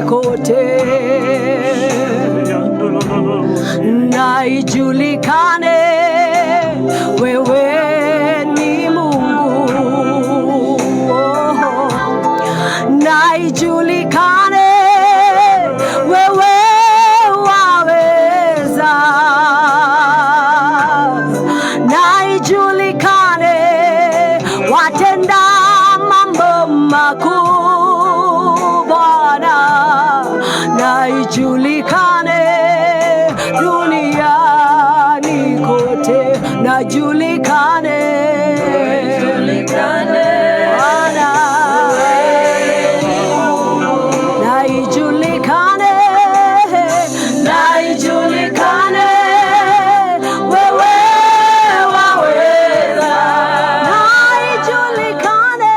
kote, na ijulikane wewe ni Mungu, na ijulikane wewe waweza, na ijulikane watenda mambo makuu Bwana, na ijulikane duniani kote, na julikane Bwana, na ijulikane, na ijulikane wewe waweza, na ijulikane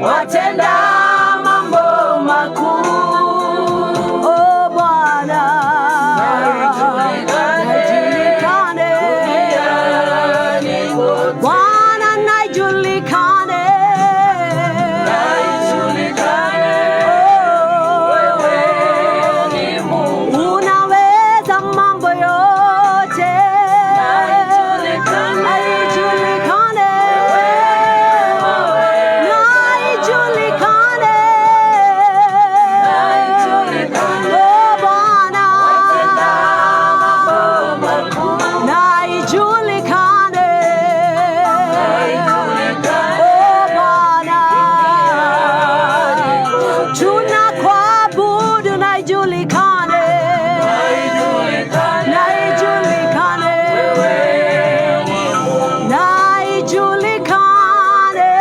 watenda mambo makuu Bwana, na ijulikane Bwana, na ijulikane unaweza mambo yote, na ijulikane, na ijulikane Bwana, na ijulikane Bwana, tunakuabudu, na ijulikane, na ijulikane, na ijulikane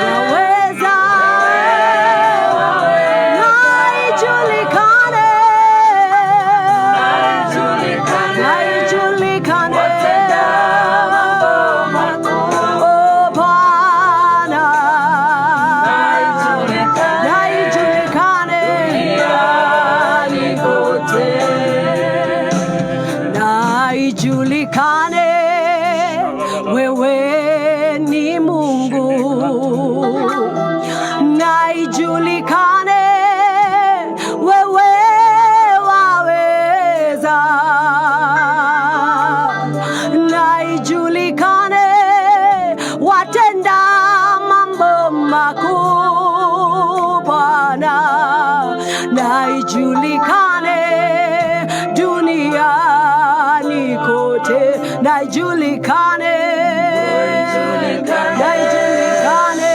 waweza, na ijulikane, na ijulikane Bwana, na ijulikane na ijulikane wewe ni Mungu, na ijulikane wewe waweza, na ijulikane watenda mambo makuu Bwana, na ijulikane duniani kote, na ijulikane, na ijulikane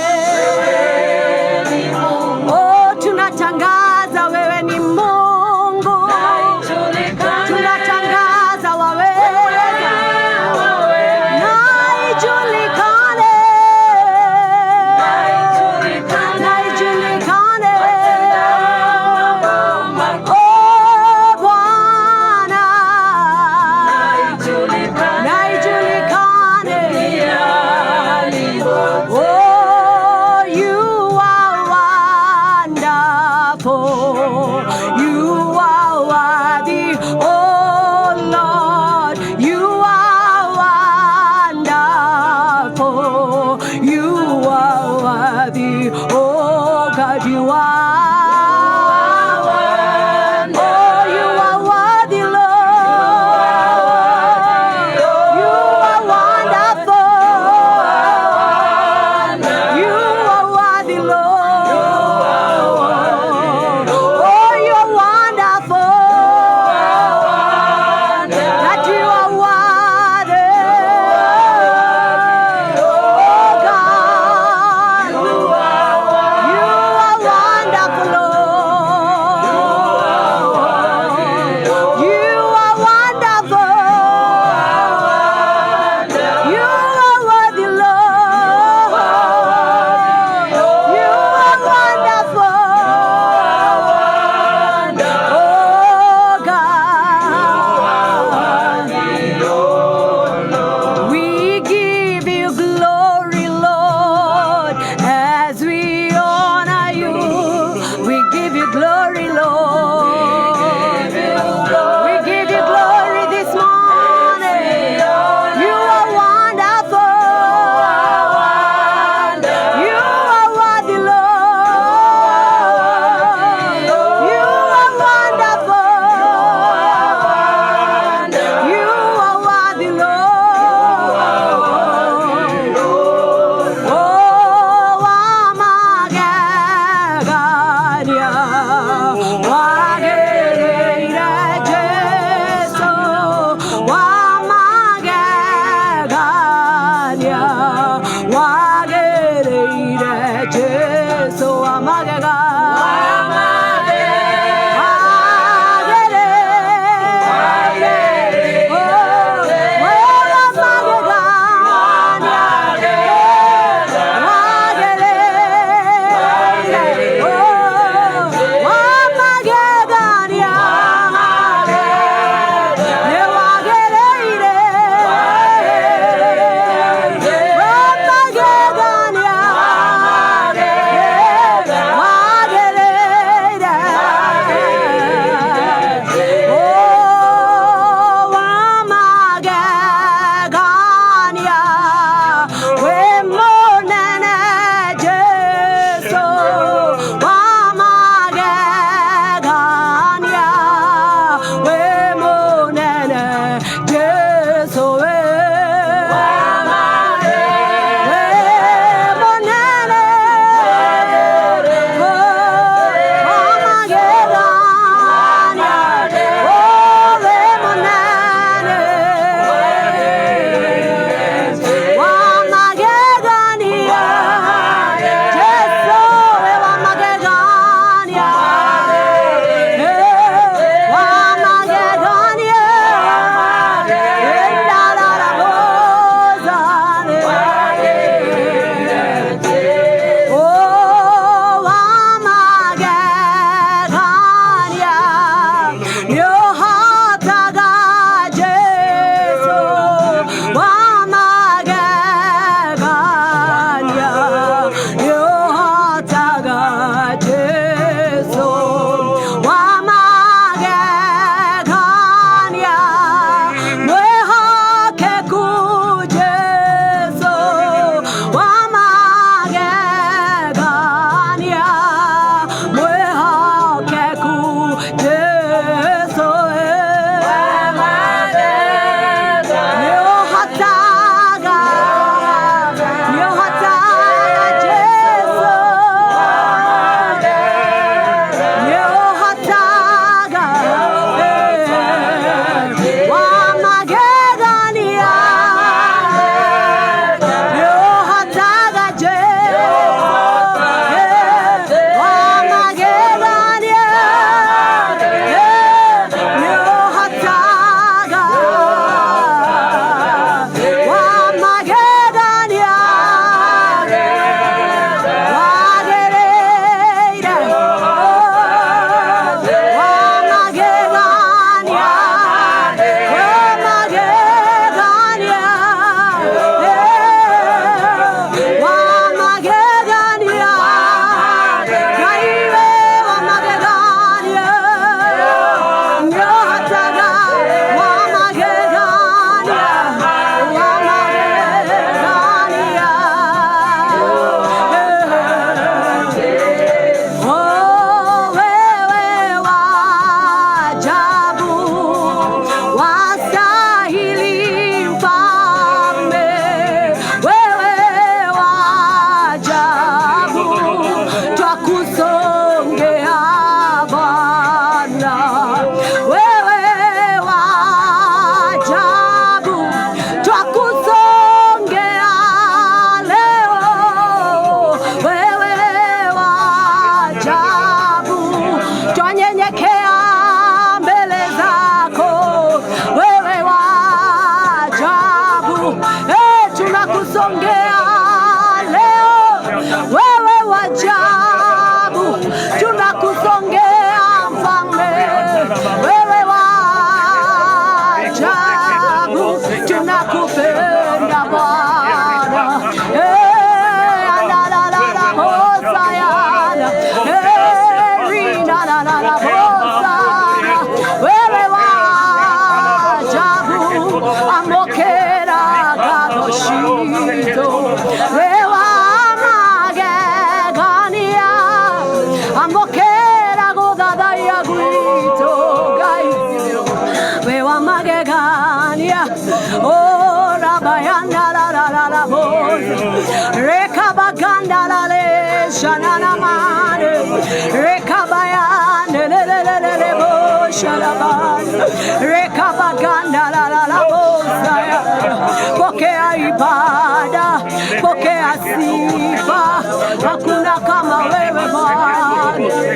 Pokea ibada, pokea sifa, hakuna kama wewe Bwana.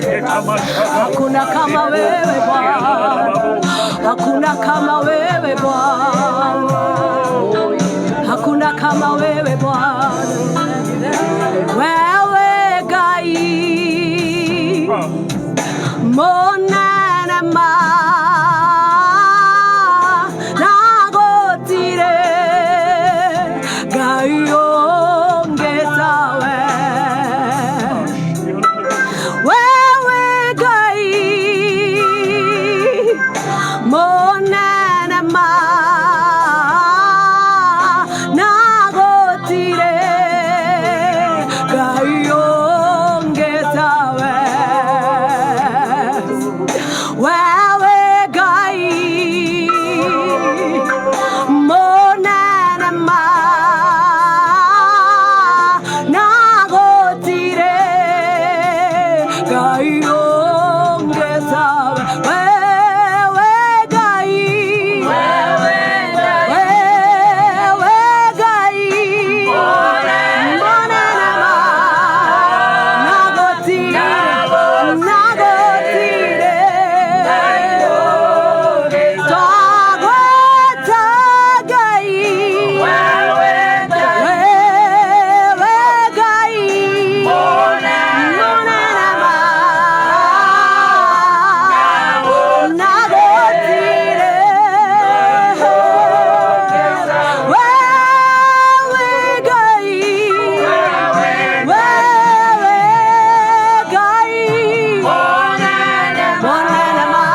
Hakuna kama wewe Bwana, hakuna kama wewe Bwana, hakuna kama wewe Bwana. Wewe Gai monana ma nagotire Gai ongetawe. Wewe Gai monana ma nagotire Gai ongetawe. Wewe Gai monana ma nagotire Gai ongetawe. Wewe Gai monana ma nagotire Tagweta Gai. Wewe Gai monana ma nagotire. Wewe Gai monana ma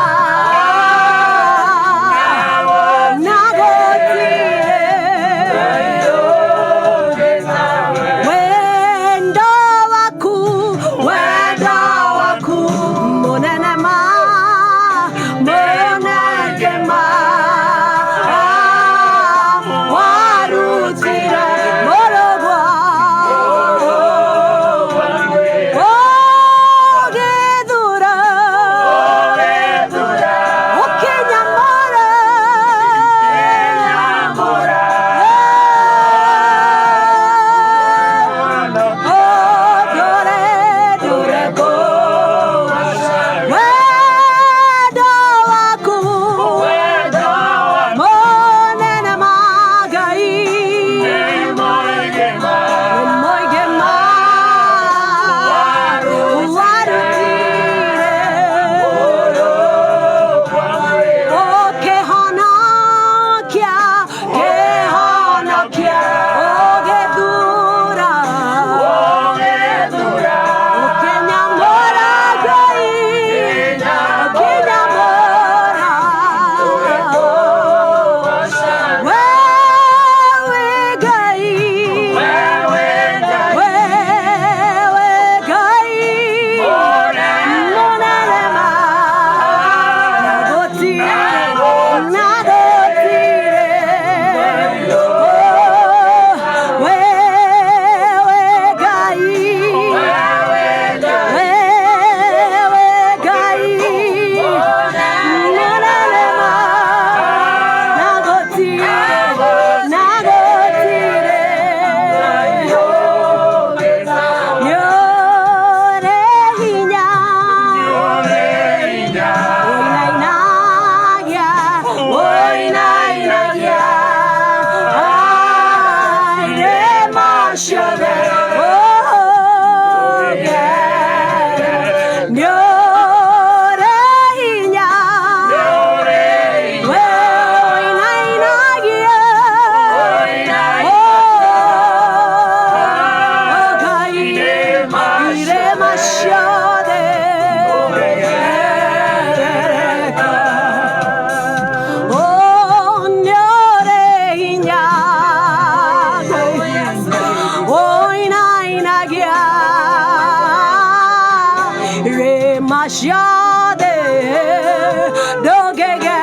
Mashade dogegereka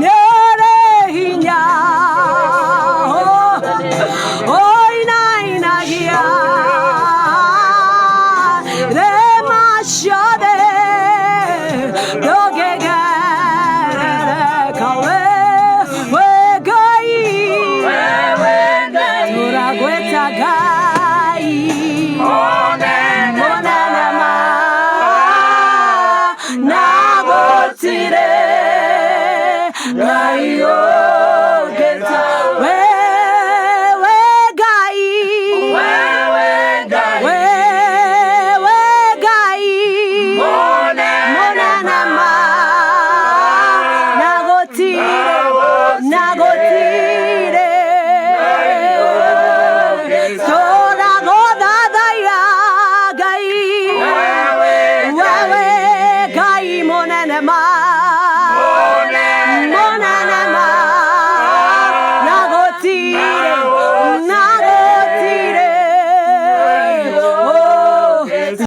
nerehinya oi naina gia re mashade dogegereka we gai uragweta gai Gaio geta we gai mona nama nagotire sola goda daya gai mona nama